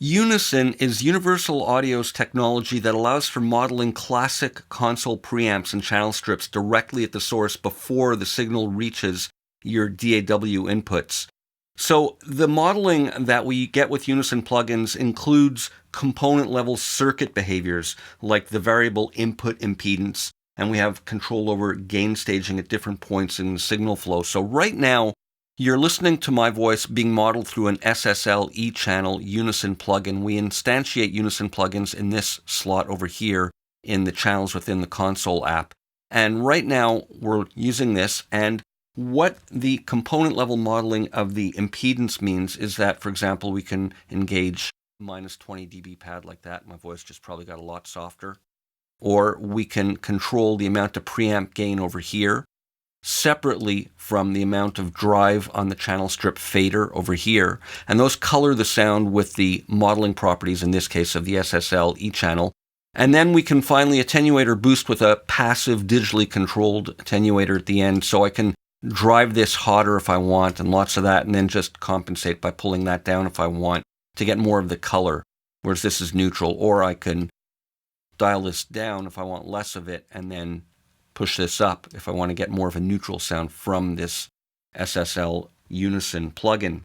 Unison is Universal Audio's technology that allows for modeling classic console preamps and channel strips directly at the source before the signal reaches your DAW inputs. So the modeling that we get with Unison plugins includes component-level circuit behaviors like the variable input impedance, and we have control over gain staging at different points in the signal flow. So right now, you're listening to my voice being modeled through an SSL E-channel Unison plugin. We instantiate Unison plugins in this slot over here in the channels within the console app. And right now, we're using this, and what the component level modeling of the impedance means is that, for example, we can engage minus 20 dB pad like that. My voice just probably got a lot softer. Or we can control the amount of preamp gain over here separately from the amount of drive on the channel strip fader over here. And those color the sound with the modeling properties, in this case, of the SSL E-channel. And then we can finally attenuate or boost with a passive digitally controlled attenuator at the end, so I can drive this hotter if I want and lots of that, and then just compensate by pulling that down if I want to get more of the color, whereas this is neutral. Or I can dial this down if I want less of it, and then push this up if I want to get more of a neutral sound from this SSL Unison plugin.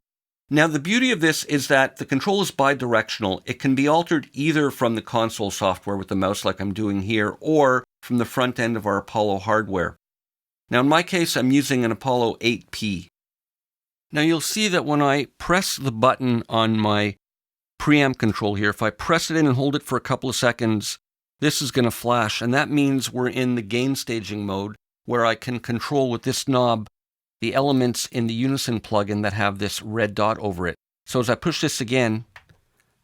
Now, the beauty of this is that the control is bidirectional. It can be altered either from the console software with the mouse like I'm doing here, or from the front end of our Apollo hardware. Now, in my case, I'm using an Apollo 8P. Now, you'll see that when I press the button on my preamp control here, if I press it in and hold it for a couple of seconds, this is going to flash, and that means we're in the gain staging mode, where I can control with this knob the elements in the Unison plugin that have this red dot over it. So as I push this again,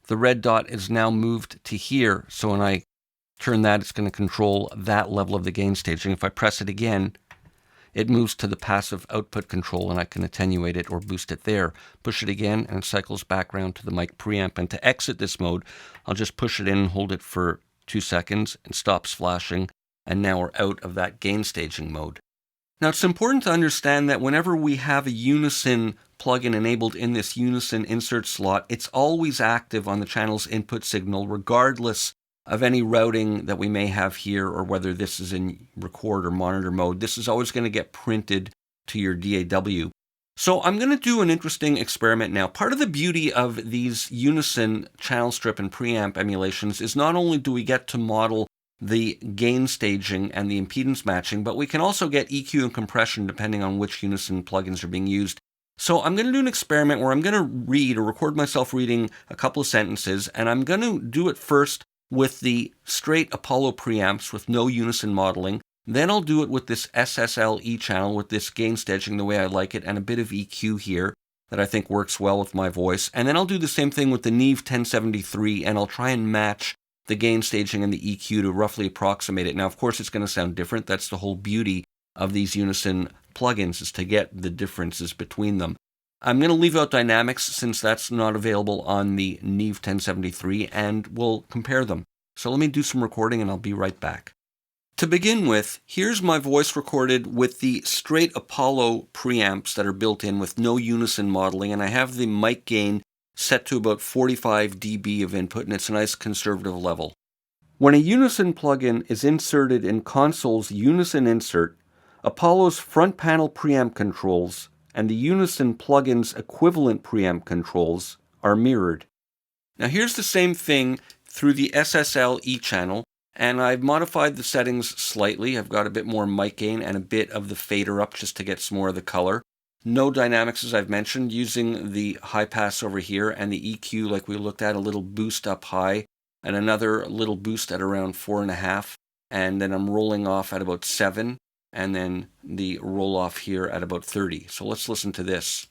the red dot is now moved to here. So when I turn that, it's going to control that level of the gain staging. If I press it again, it moves to the passive output control, and I can attenuate it or boost it there. Push it again, and it cycles back around to the mic preamp. And to exit this mode, I'll just push it in and hold it for 2 seconds, and stops flashing, and now we're out of that gain staging mode. Now, it's important to understand that whenever we have a Unison plugin enabled in this Unison insert slot, it's always active on the channel's input signal, regardless of any routing that we may have here, or whether this is in record or monitor mode. This is always going to get printed to your DAW. So I'm going to do an interesting experiment now. Part of the beauty of these Unison channel strip and preamp emulations is not only do we get to model the gain staging and the impedance matching, but we can also get EQ and compression depending on which Unison plugins are being used. So I'm going to do an experiment where I'm going to read or record myself reading a couple of sentences, and I'm going to do it first with the straight Apollo preamps with no Unison modeling. Then I'll do it with this SSL E-channel with this gain staging the way I like it, and a bit of EQ here that I think works well with my voice. And then I'll do the same thing with the Neve 1073, and I'll try and match the gain staging and the EQ to roughly approximate it. Now, of course, it's going to sound different. That's the whole beauty of these Unison plugins, is to get the differences between them. I'm going to leave out dynamics since that's not available on the Neve 1073, and we'll compare them. So let me do some recording, and I'll be right back. To begin with, here's my voice recorded with the straight Apollo preamps that are built in with no Unison modeling, and I have the mic gain set to about 45 dB of input, and it's a nice conservative level. When a Unison plugin is inserted in console's Unison insert, Apollo's front panel preamp controls and the Unison plugin's equivalent preamp controls are mirrored. Now here's the same thing through the SSL E-channel, and I've modified the settings slightly. I've got a bit more mic gain and a bit of the fader up just to get some more of the color. No dynamics, as I've mentioned, using the high pass over here, and the EQ like we looked at, a little boost up high, and another little boost at around 4.5, and then I'm rolling off at about 7, and then the roll off here at about 30. So let's listen to this.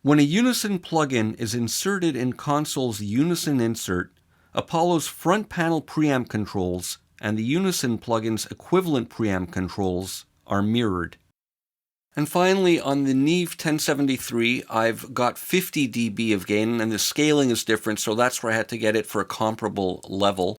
When a Unison plugin is inserted in console's Unison insert, Apollo's front panel preamp controls and the Unison plugin's equivalent preamp controls are mirrored. And finally, on the Neve 1073, I've got 50 dB of gain, and the scaling is different, so that's where I had to get it for a comparable level.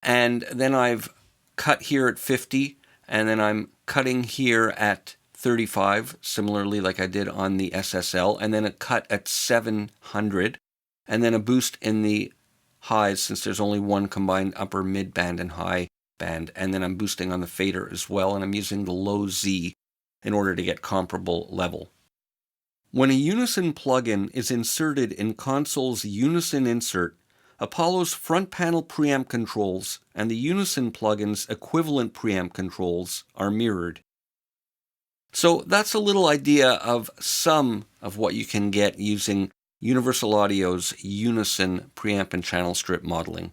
And then I've cut here at 50, and then I'm cutting here at 35, similarly like I did on the SSL, and then a cut at 700, and then a boost in the highs since there's only one combined upper mid band and high band, and then I'm boosting on the fader as well, and I'm using the low Z in order to get comparable level. When a Unison plugin is inserted in console's Unison insert, Apollo's front panel preamp controls and the Unison plugin's equivalent preamp controls are mirrored. So that's a little idea of some of what you can get using Universal Audio's Unison preamp and channel strip modeling.